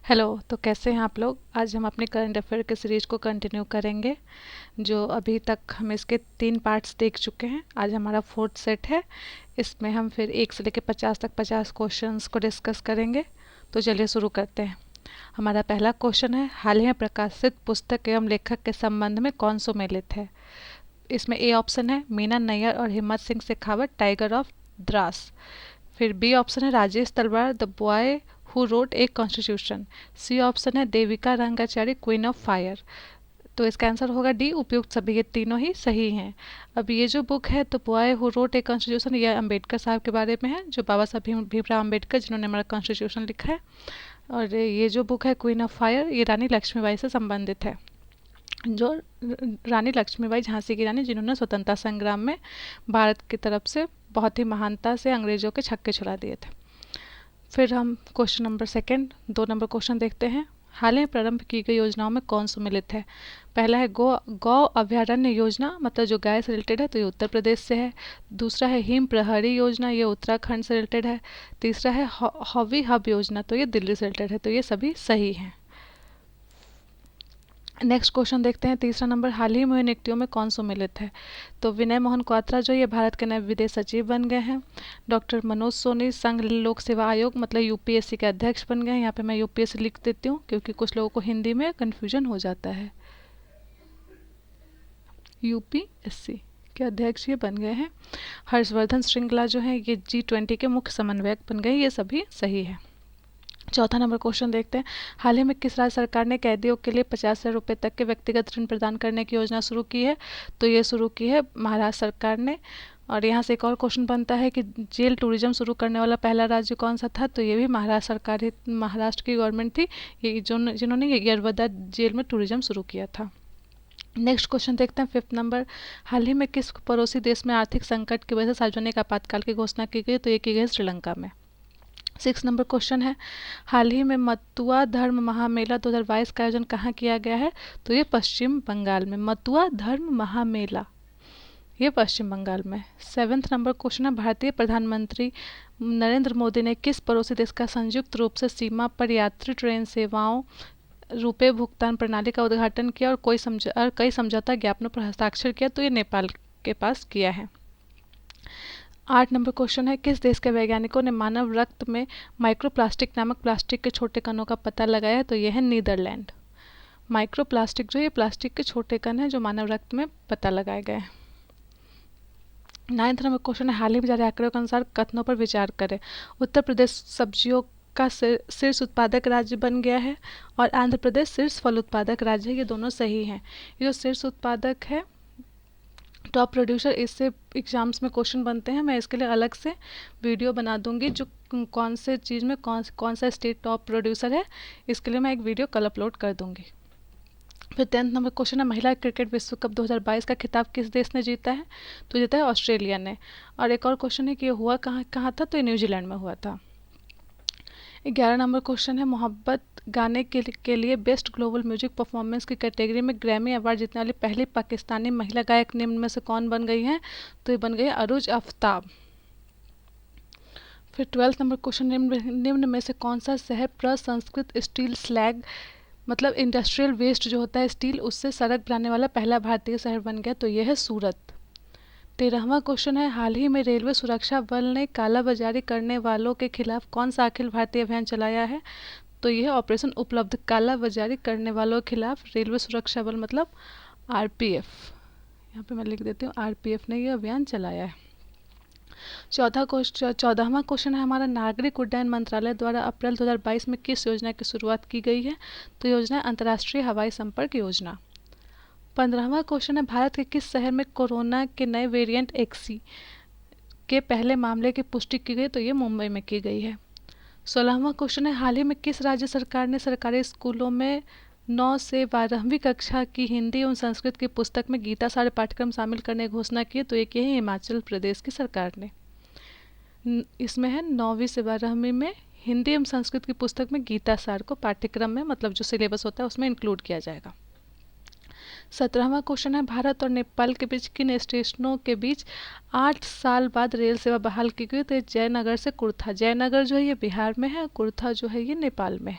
Hello. तो कैसे हैं आप लोग? आज हम अपने करंट अफेयर के सीरीज को कंटिन्यू करेंगे। जो अभी तक हम इसके 3 पार्ट्स देख चुके हैं, आज हमारा फोर्थ सेट है। इसमें हम फिर 1 से लेकर 50 तक 50 क्वेश्चंस को डिस्कस करेंगे। तो चलिए शुरू करते हैं। हमारा पहला क्वेश्चन है, हाल ही में प्रकाशित पुस्तक एवं लेखक के संबंध में कौन सुमेलित है? इसमें ए ऑप्शन है मीना नैयर और हिम्मत सिंह शेखावत, टाइगर ऑफ द्रास। फिर बी ऑप्शन है Rajesh Talwar, the boy who wrote a constitution. C option है Devika Rangachari, queen of fire. तो इसका आंसर होगा डी, उपयुक्त सभी, ये तीनों ही सही हैं। अब ये जो बुक है the boy who wrote a constitution, ये अम्बेडकर साहब के बारे में है, जो बाबा साहब भीमराव अम्बेडकर जिन्होंने हमारा कॉन्स्टिट्यूशन लिखा है। और ये जो बुक है क्वीन ऑफ फायर, ये रानी लक्ष्मीबाई से संबंधित है। जो रानी लक्ष्मीबाई झांसी की रानी, जिन्होंने स्वतंत्रता संग्राम में भारत की तरफ से बहुत ही महानता से अंग्रेजों के छक्के छुड़ा दिए थे। फिर हम question number second, 2 number question देखते हैं। हाल ही में प्रारंभ की गई योजनाओं में कौन सम्मिलित है? पहला है गौ गौ अभयारण्य योजना, मतलब जो गाय से रिलेटेड है, तो ये उत्तर प्रदेश से है। दूसरा है हिम प्रहरी योजना, ये उत्तराखंड से रिलेटेड है। तीसरा है हॉवी हब योजना, तो ये दिल्ली से रिलेटेड है। तो ये सभी सही हैं। नेक्स्ट क्वेश्चन देखते हैं, तीसरा नंबर, हाल ही में हुई नियुक्तियों में कौन सम्मिलित है? तो विनय मोहन क्वात्रा जो ये भारत के नए विदेश सचिव बन गए हैं। डॉक्टर मनोज सोनी संघ लोक सेवा आयोग, मतलब यूपीएससी के अध्यक्ष बन गए हैं। यहाँ पे मैं यूपीएससी लिख देती हूँ क्योंकि कुछ लोगों को हिंदी में कन्फ्यूजन हो जाता है। यूपीएससी के अध्यक्ष ये बन गए हैं। हर्षवर्धन श्रृंगला जो है ये G20 के मुख्य समन्वयक बन गए। ये सभी सही है। चौथा नंबर क्वेश्चन देखते हैं, हाल ही में किस राज्य सरकार ने कैदियों के लिए 50,000 रुपये तक के व्यक्तिगत ऋण प्रदान करने की योजना शुरू की है? तो ये शुरू की है महाराष्ट्र सरकार ने। और यहाँ से एक और क्वेश्चन बनता है कि जेल टूरिज्म शुरू करने वाला पहला राज्य कौन सा था? तो ये भी महाराष्ट्र सरकार ही, महाराष्ट्र की गवर्नमेंट थी ये जो जिन्होंने ये यरवदा जेल में टूरिज्म शुरू किया था। नेक्स्ट क्वेश्चन देखते हैं, 5th नंबर, हाल ही में किस पड़ोसी देश में आर्थिक संकट की वजह से सार्वजनिक आपातकाल की घोषणा की गई? तो ये की गई श्रीलंका में। 6 नंबर क्वेश्चन है, हाल ही में मतुआ धर्म महामेला 2022 का आयोजन कहाँ किया गया है? तो ये पश्चिम बंगाल में। मतुआ धर्म महामेला ये पश्चिम बंगाल में। 7th नंबर क्वेश्चन है, भारतीय प्रधानमंत्री नरेंद्र मोदी ने किस पड़ोसी देश का संयुक्त रूप से सीमा पर यात्री ट्रेन सेवाओं रुपए भुगतान प्रणाली का उद्घाटन किया और कई समझौता ज्ञापनों पर हस्ताक्षर किया? तो ये नेपाल के पास किया है। 8 नंबर क्वेश्चन है, किस देश के वैज्ञानिकों ने मानव रक्त में माइक्रोप्लास्टिक नामक प्लास्टिक के छोटे कणों का पता लगाया है? तो यह है नीदरलैंड। माइक्रोप्लास्टिक जो ये प्लास्टिक के छोटे कण हैं जो मानव रक्त में पता लगाए गए हैं। 9th नंबर क्वेश्चन है, हाल ही में जारी आंकड़ों के अनुसार कथनों पर विचार करें। उत्तर प्रदेश सब्जियों का शीर्ष उत्पादक राज्य बन गया है और आंध्र प्रदेश शीर्ष फल उत्पादक राज्य है। ये दोनों सही हैं। ये जो शीर्ष उत्पादक है, टॉप प्रोड्यूसर, इससे एग्जाम्स में क्वेश्चन बनते हैं। मैं इसके लिए अलग से वीडियो बना दूंगी जो कौन से चीज़ में कौन सा स्टेट टॉप प्रोड्यूसर है, इसके लिए मैं एक वीडियो कल अपलोड कर दूंगी। फिर 10th नंबर क्वेश्चन है, महिला क्रिकेट विश्व कप 2022 का खिताब किस देश ने जीता है? तो जीता है ऑस्ट्रेलिया ने। और एक और क्वेश्चन है कि ये हुआ कहाँ कहाँ था? तो ये न्यूजीलैंड में हुआ था। 11 नंबर क्वेश्चन है, मोहब्बत गाने के लिए बेस्ट ग्लोबल म्यूजिक परफॉर्मेंस की कैटेगरी में ग्रैमी अवार्ड जीतने वाली पहली पाकिस्तानी महिला गायक निम्न में से कौन बन गई है? तो ये बन गई अरूज आफ्ताब। फिर 12th नंबर क्वेश्चन, निम्न में से कौन सा शहर प्रसंस्कृत स्टील स्लैग, मतलब इंडस्ट्रियल वेस्ट जो होता है स्टील, उससे सड़क बनाने वाला पहला भारतीय शहर बन गया? तो यह है सूरत। 13वां क्वेश्चन है, हाल ही में रेलवे सुरक्षा बल ने कालाबाजारी करने वालों के खिलाफ कौन सा अखिल भारतीय अभियान चलाया है? तो यह ऑपरेशन उपलब्ध। कालाबाजारी करने वालों के खिलाफ रेलवे सुरक्षा बल मतलब आरपीएफ, यहाँ पे मैं लिख देती हूँ, आरपीएफ ने यह अभियान चलाया है। 14वां क्वेश्चन है हमारा, नागरिक उड्डयन मंत्रालय द्वारा अप्रैल 2022 में किस योजना की शुरुआत की गई है? तो योजना अंतर्राष्ट्रीय हवाई संपर्क योजना। 15वां क्वेश्चन है, भारत के किस शहर में कोरोना के नए वेरिएंट एक्सी के पहले मामले की पुष्टि की गई? तो ये मुंबई में की गई है। 16वां क्वेश्चन है, हाल ही में किस राज्य सरकार ने सरकारी स्कूलों में 9 से 12वीं कक्षा की हिंदी एवं संस्कृत की पुस्तक में गीता सार पाठ्यक्रम शामिल करने की घोषणा की? तो एक ये है हिमाचल प्रदेश की सरकार ने। इसमें है 9वीं से 12वीं में हिंदी एवं संस्कृत की पुस्तक में गीता सार को पाठ्यक्रम में, मतलब जो सिलेबस होता है उसमें इंक्लूड किया जाएगा। 17वां क्वेश्चन है, भारत और नेपाल के बीच किन स्टेशनों के बीच 8 साल बाद रेल सेवा बहाल की गई? तो जयनगर से कुर्था। जयनगर जो है ये बिहार में है, कुर्था जो है ये नेपाल में है।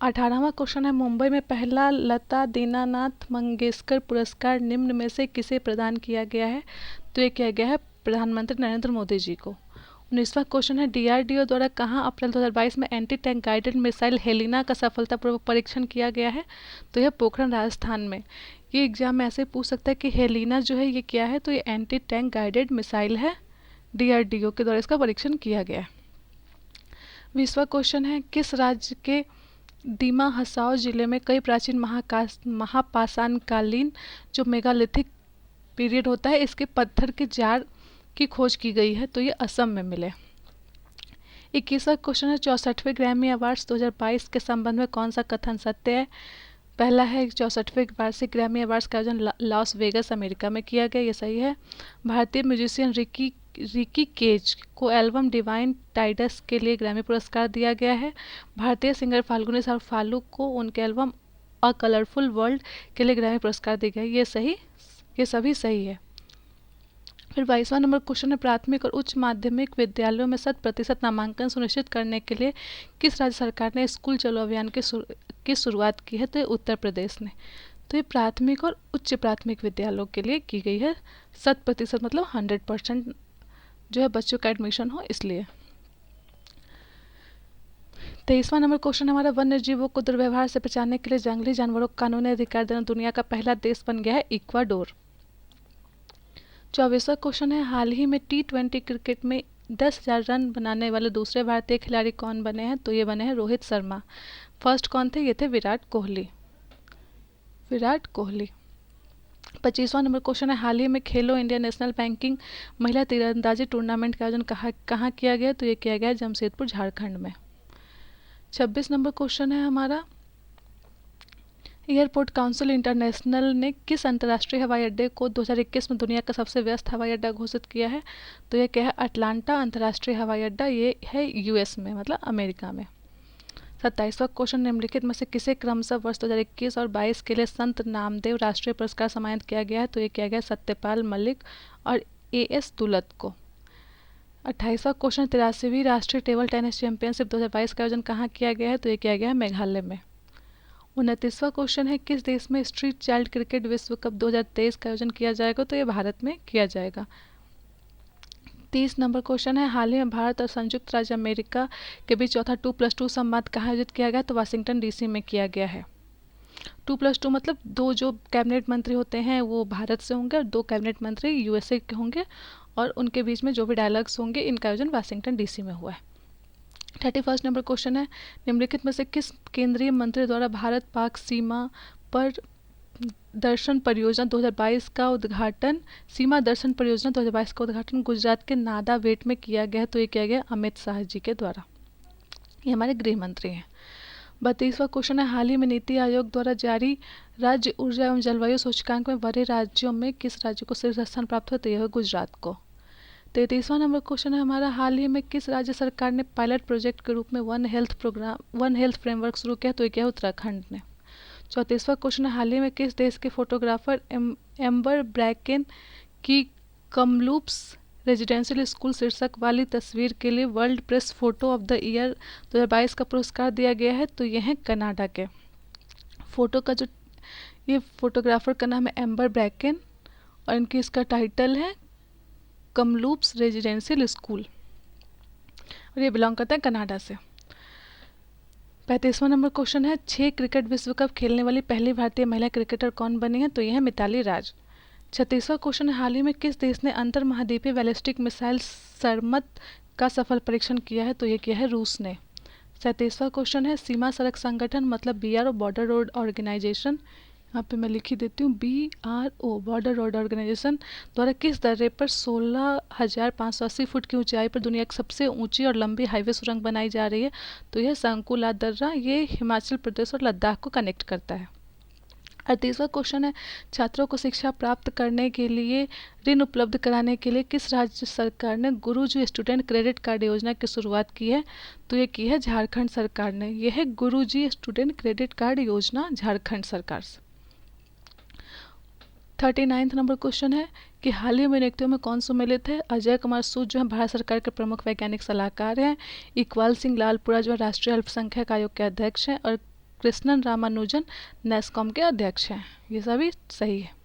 18वां क्वेश्चन है, मुंबई में पहला लता दीनानाथ मंगेशकर पुरस्कार निम्न में से किसे प्रदान किया गया है? तो ये किया गया है प्रधानमंत्री नरेंद्र मोदी जी को। 19वां क्वेश्चन है, डीआरडीओ द्वारा कहाँ अप्रैल 2022 में anti tank guided missile Helina का सफलतापूर्वक परीक्षण किया गया है? तो यह पोखरण राजस्थान में। ये एग्जाम में ऐसे पूछ सकता है कि हेलिना जो है ये क्या है? तो ये एंटी टैंक गाइडेड मिसाइल है, डीआरडीओ के द्वारा इसका परीक्षण किया गया है। 20वां क्वेश्चन है, किस राज्य के दीमा हसाओ जिले में कई प्राचीन महापाषाणकालीन जो मेगालिथिक पीरियड होता है इसके पत्थर के जार की खोज की गई है? तो ये असम में मिले। 21वां क्वेश्चन है, 64वें ग्रैमी अवार्ड्स 2022 के संबंध में कौन सा कथन सत्य है? पहला है 64वें वार्षिक ग्रैमी अवार्ड्स का आयोजन लॉस वेगस अमेरिका में किया गया, ये सही है। भारतीय म्यूजिशियन रिकी केज को एल्बम डिवाइन टाइडस के लिए ग्रैमी पुरस्कार दिया गया है। भारतीय सिंगर फाल्गुनी साहब फालू को उनके एल्बम अ कलरफुल वर्ल्ड के लिए ग्रैमी पुरस्कार दिया गया, ये सभी सही है। फिर 22वां नंबर क्वेश्चन है, प्राथमिक और उच्च माध्यमिक विद्यालयों में 100% नामांकन सुनिश्चित करने के लिए किस राज्य सरकार ने स्कूल चलो अभियान की शुरुआत की है? तो ये उत्तर प्रदेश ने। तो ये प्राथमिक और उच्च प्राथमिक विद्यालयों के लिए की गई है 100%, मतलब 100% जो है बच्चों का एडमिशन हो इसलिए। 23वां नंबर क्वेश्चन हमारा, वन्य जीवों को दुर्व्यवहार से बचाने के लिए जंगली जानवरों को कानूनी अधिकार देना दुनिया का पहला देश बन गया है इक्वाडोर। 24वां क्वेश्चन है, हाल ही में T20 क्रिकेट में 10,000 रन बनाने वाले दूसरे भारतीय खिलाड़ी कौन बने हैं? तो ये बने हैं रोहित शर्मा। फर्स्ट कौन थे? ये थे विराट कोहली। 25वां नंबर क्वेश्चन है, हाल ही में खेलो इंडिया नेशनल बैंकिंग महिला तीरंदाजी टूर्नामेंट का आयोजन कहाँ किया गया? तो ये किया गया जमशेदपुर झारखंड में। 26 नंबर क्वेश्चन है हमारा, एयरपोर्ट काउंसिल इंटरनेशनल ने किस अंतर्राष्ट्रीय हवाई अड्डे को 2021 में दुनिया का सबसे व्यस्त हवाई अड्डा घोषित किया है? तो यह क्या है? अटलांटा अंतर्राष्ट्रीय हवाई अड्डा, ये है यूएस में, मतलब अमेरिका में। 27वां क्वेश्चन, निम्नलिखित में से किसे क्रमशः वर्ष 2021 और 22 के लिए संत नामदेव राष्ट्रीय पुरस्कार सम्मानित किया गया है? तो ये किया गया सत्यपाल मलिक और एएस दुलत को। 28वां क्वेश्चन, 83वीं राष्ट्रीय टेबल टेनिस चैंपियनशिप 2022 का आयोजन कहाँ किया गया है? तो ये किया गया है मेघालय में। 29वां क्वेश्चन है, किस देश में स्ट्रीट चाइल्ड क्रिकेट विश्व कप 2023 का आयोजन किया जाएगा? तो ये भारत में किया जाएगा। 30 नंबर क्वेश्चन है, हाल ही में भारत और संयुक्त राज्य अमेरिका के बीच चौथा 2+2 संवाद कहाँ आयोजित किया गया? तो वाशिंगटन डीसी में किया गया है। 2+2 मतलब 2 जो कैबिनेट मंत्री होते हैं वो भारत से होंगे और 2 कैबिनेट मंत्री यूएसए के होंगे और उनके बीच में जो भी डायलॉग्स होंगे इनका आयोजन वाशिंगटन डीसी में हुआ है। 31 नंबर क्वेश्चन है, निम्नलिखित में से किस केंद्रीय मंत्री द्वारा भारत पाक सीमा पर दर्शन परियोजना 2022 का उद्घाटन गुजरात के नादावेट में किया गया है? तो ये किया गया अमित शाह जी के द्वारा, ये हमारे गृह मंत्री हैं। 32वां क्वेश्चन है, हाल ही में नीति आयोग द्वारा जारी राज्य ऊर्जा एवं जलवायु सूचकांक में वरीय राज्यों में किस राज्य को शीर्ष स्थान प्राप्त हुआ? तो यह है गुजरात को। 33वां नंबर क्वेश्चन है हमारा, हाल ही में किस राज्य सरकार ने पायलट प्रोजेक्ट के रूप में वन हेल्थ फ्रेमवर्क शुरू किया? तो ये क्या है? उत्तराखंड ने। 34वां क्वेश्चन है, हाल ही में किस देश के फोटोग्राफर एम्बर ब्रैकेन की कमलूप्स रेजिडेंशियल स्कूल शीर्षक वाली तस्वीर के लिए world press photo of the year 2022 का पुरस्कार दिया गया है? तो ये है कनाडा के। ये फोटोग्राफर का नाम है एम्बर ब्रैकेन और इनकी इसका टाइटल है कमलूप्स रेजिडेंशियल स्कूल और ये बिलोंग करते हैं कनाडा से। 35वां नंबर क्वेश्चन है, 6 क्रिकेट विश्व कप खेलने वाली पहली भारतीय महिला क्रिकेटर कौन बनी है? तो यह है मिताली राज। 36वां क्वेश्चन है, हाल ही में किस देश ने अंतर महाद्वीपीय बैलिस्टिक मिसाइल सरमत का सफल परीक्षण किया है? तो ये किया है रूस ने। 37वां क्वेश्चन है, सीमा सड़क संगठन मतलब BRO बॉर्डर रोड ऑर्गेनाइजेशन, यहाँ पे मैं लिख ही देती हूँ BRO बॉर्डर रोड ऑर्गेनाइजेशन द्वारा किस दर्रे पर 16,580 फुट की ऊंचाई पर दुनिया की सबसे ऊंची और लंबी हाईवे सुरंग बनाई जा रही है? तो यह संकुला दर्रा, ये हिमाचल प्रदेश और लद्दाख को कनेक्ट करता है। 38वां क्वेश्चन है, छात्रों को शिक्षा प्राप्त करने के लिए ऋण उपलब्ध कराने के लिए किस राज्य सरकार ने गुरुजी स्टूडेंट क्रेडिट कार्ड योजना की शुरुआत की है? तो ये की है झारखंड सरकार ने। यह है गुरुजी स्टूडेंट क्रेडिट कार्ड योजना झारखंड सरकार से। 39 नंबर क्वेश्चन है कि हाल ही में नियुक्तियों में कौन सम्मिलित है? अजय कुमार सूद जो है भारत सरकार के प्रमुख वैज्ञानिक सलाहकार हैं, इकबाल सिंह लालपुरा जो है राष्ट्रीय अल्पसंख्यक आयोग के अध्यक्ष हैं और कृष्णन रामानुजन नेस्कॉम के अध्यक्ष हैं। ये सभी सही है।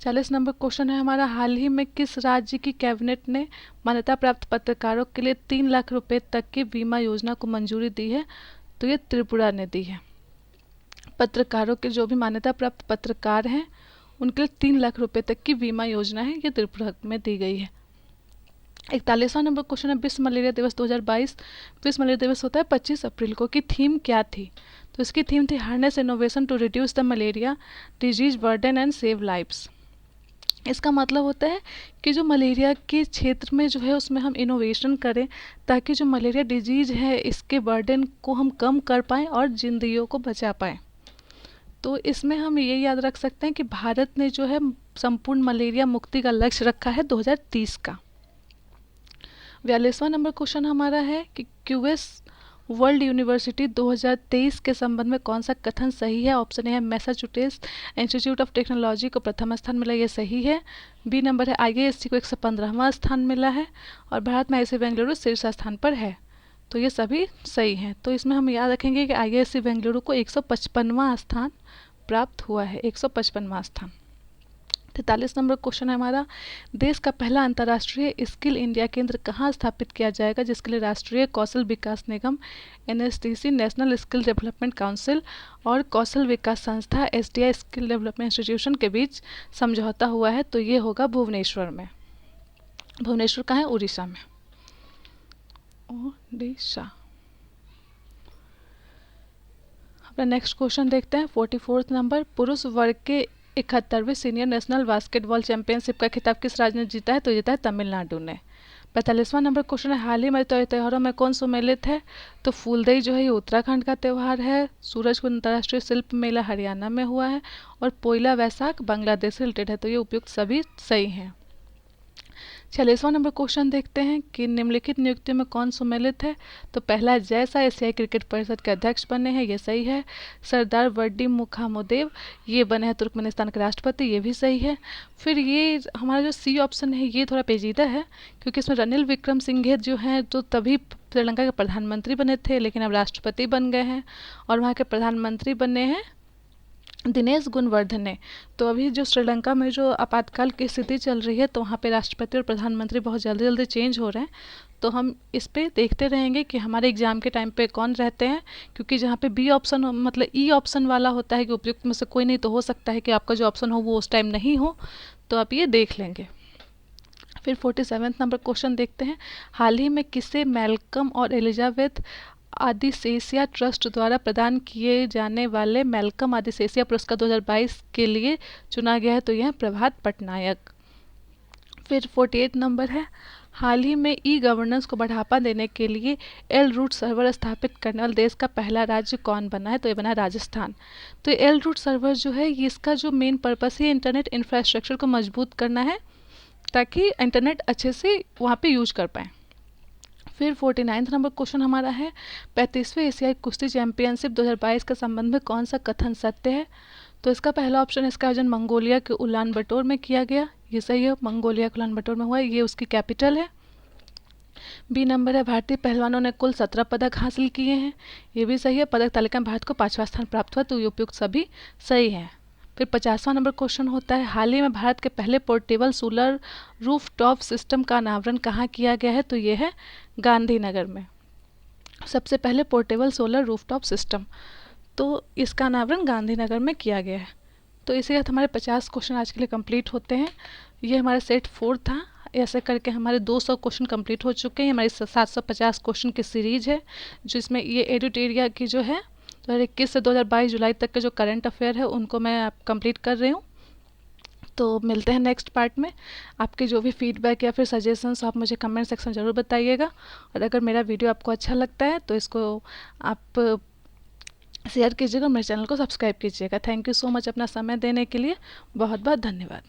40 नंबर क्वेश्चन है हमारा, हाल ही में किस राज्य की कैबिनेट ने मान्यता प्राप्त पत्रकारों के लिए 3 लाख रुपए तक की बीमा योजना को मंजूरी दी है? तो ये त्रिपुरा ने दी है। पत्रकारों के जो भी मान्यता प्राप्त पत्रकार हैं उनके लिए 3 लाख रुपए तक की बीमा योजना है, ये त्रिपुरा में दी गई है। 41वां नंबर क्वेश्चन है, विश्व मलेरिया दिवस 2022, विश्व मलेरिया दिवस होता है 25 अप्रैल को, की थीम क्या थी? तो इसकी थीम थी harness innovation to reduce the malaria disease burden and save lives. इसका मतलब होता है कि जो मलेरिया के क्षेत्र में जो है उसमें हम इनोवेशन करें ताकि जो मलेरिया डिजीज है इसके बर्डन को हम कम कर पाएँ और जिंदगियों को बचा पाएँ। तो इसमें हम ये याद रख सकते हैं कि भारत ने जो है संपूर्ण मलेरिया मुक्ति का लक्ष्य रखा है 2030 का। 42वां नंबर क्वेश्चन हमारा है कि क्यूएस वर्ल्ड यूनिवर्सिटी 2023 के संबंध में कौन सा कथन सही है? ऑप्शन ए है मैसाचुसेट्स इंस्टीट्यूट ऑफ टेक्नोलॉजी को प्रथम स्थान मिला, ये सही है। बी नंबर है आईआईएससी को 115वां स्थान मिला है और भारत में आईआईएससी बेंगलुरु शीर्ष स्थान पर है। तो ये सभी सही हैं। तो इसमें हम याद रखेंगे कि आईआईएससी बेंगलुरु को 155वां स्थान प्राप्त हुआ है, 155वां स्थान। 43 नंबर क्वेश्चन है हमारा, देश का पहला अंतर्राष्ट्रीय स्किल इंडिया केंद्र कहाँ स्थापित किया जाएगा जिसके लिए राष्ट्रीय कौशल विकास निगम NSDC national skill development council और कौशल विकास संस्था एसडीआई स्किल डेवलपमेंट इंस्टीट्यूशन के बीच समझौता हुआ है? तो ये होगा भुवनेश्वर में। भुवनेश्वर कहाँ है? उड़ीसा में, उड़ीसा। अपना नेक्स्ट क्वेश्चन देखते हैं। 44 नंबर, पुरुष वर्ग के 71वें सीनियर नेशनल बास्केटबॉल चैंपियनशिप का खिताब किस राज्य ने जीता है? तो जीता है तमिलनाडु ने। 45वां नंबर क्वेश्चन है, हाल ही में त्योहारों में कौन सम्मिलित है? तो फूलदेई जो है ये उत्तराखंड का त्यौहार है। सूरजकुंड अंतर्राष्ट्रीय शिल्प मेला हरियाणा में हुआ है और पोइला वैसाख बांग्लादेश से रिलेटेड है। तो ये उपयुक्त सभी सही हैं। 46वां नंबर क्वेश्चन देखते हैं कि निम्नलिखित नियुक्तियों में कौन सम्मिलित है? तो पहला है जैसा एशियाई क्रिकेट परिषद के अध्यक्ष बने हैं, ये सही है। सरदार वड्डी मुखामोदेव ये बने हैं तुर्कमेनिस्तान के राष्ट्रपति, ये भी सही है। फिर ये हमारा जो सी ऑप्शन है ये थोड़ा पेचीदा है क्योंकि इसमें रणिल विक्रमसिंघे जो हैं तो तभी श्रीलंका के प्रधानमंत्री बने थे लेकिन अब राष्ट्रपति बन गए हैं और वहाँ के प्रधानमंत्री बने हैं दिनेश गुणवर्धन ने। तो अभी जो श्रीलंका में जो आपातकाल की स्थिति चल रही है तो वहाँ पे राष्ट्रपति और प्रधानमंत्री बहुत जल्दी जल्दी चेंज हो रहे हैं। तो हम इस पे देखते रहेंगे कि हमारे एग्जाम के टाइम पे कौन रहते हैं, क्योंकि जहाँ पे बी ऑप्शन मतलब ई ऑप्शन वाला होता है कि उपयुक्त में से कोई नहीं, तो हो सकता है कि आपका जो ऑप्शन हो वो उस टाइम नहीं हो, तो आप ये देख लेंगे। फिर 47 नंबर क्वेश्चन देखते हैं, हाल ही में किसे मैल्कम और एलिजाबेथ आदिसेसिया ट्रस्ट द्वारा प्रदान किए जाने वाले मैल्कम आदिसेसिया पुरस्कार 2022 के लिए चुना गया है? तो यह प्रभात पटनायक। फिर 48 नंबर है, हाल ही में ई गवर्नेंस को बढ़ावा देने के लिए एल रूट सर्वर स्थापित करने वाले देश का पहला राज्य कौन बना है? तो ये बना है राजस्थान। तो एल रूट सर्वर जो है ये इसका जो मेन पर्पस है इंटरनेट इंफ्रास्ट्रक्चर को मजबूत करना है ताकि इंटरनेट अच्छे से वहाँ पे यूज कर पाएँ। फिर 49 नंबर क्वेश्चन हमारा है, 35वें एशियाई कुश्ती चैंपियनशिप 2022 के संबंध में कौन सा कथन सत्य है? तो इसका पहला ऑप्शन है, इसका आयोजन मंगोलिया के उलान बटोर में किया गया, ये सही है, मंगोलिया के उलान बटोर में हुआ है, ये उसकी कैपिटल है। बी नंबर है, भारतीय पहलवानों ने कुल 17 पदक हासिल किए हैं, ये भी सही है, पदक तालिका में भारत को 5वां स्थान प्राप्त हुआ, तो ये उपयुक्त सभी सही है। फिर 50वां नंबर क्वेश्चन होता है, हाल ही में भारत के पहले portable solar roof top system का अनावरण कहाँ किया गया है? तो ये है गांधीनगर में, सबसे पहले portable solar roof top system, तो इसका अनावरण गांधीनगर में किया गया है। तो इसी के साथ हमारे 50 क्वेश्चन आज के लिए कंप्लीट होते हैं। ये हमारा सेट 4 था, ऐसे करके हमारे 200 क्वेश्चन कंप्लीट हो चुके हैं। हमारी 750 क्वेश्चन की सीरीज है जिसमें ये एडिटोरिया की जो है 2021 से 2022 जुलाई तक के जो करंट अफेयर है उनको मैं कंप्लीट कर रही हूँ। तो मिलते हैं नेक्स्ट पार्ट में। आपके जो भी फीडबैक या फिर सजेशंस आप मुझे कमेंट सेक्शन ज़रूर बताइएगा, और अगर मेरा वीडियो आपको अच्छा लगता है तो इसको आप शेयर कीजिएगा, मेरे चैनल को सब्सक्राइब कीजिएगा। थैंक यू सो मच अपना समय देने के लिए, बहुत बहुत धन्यवाद।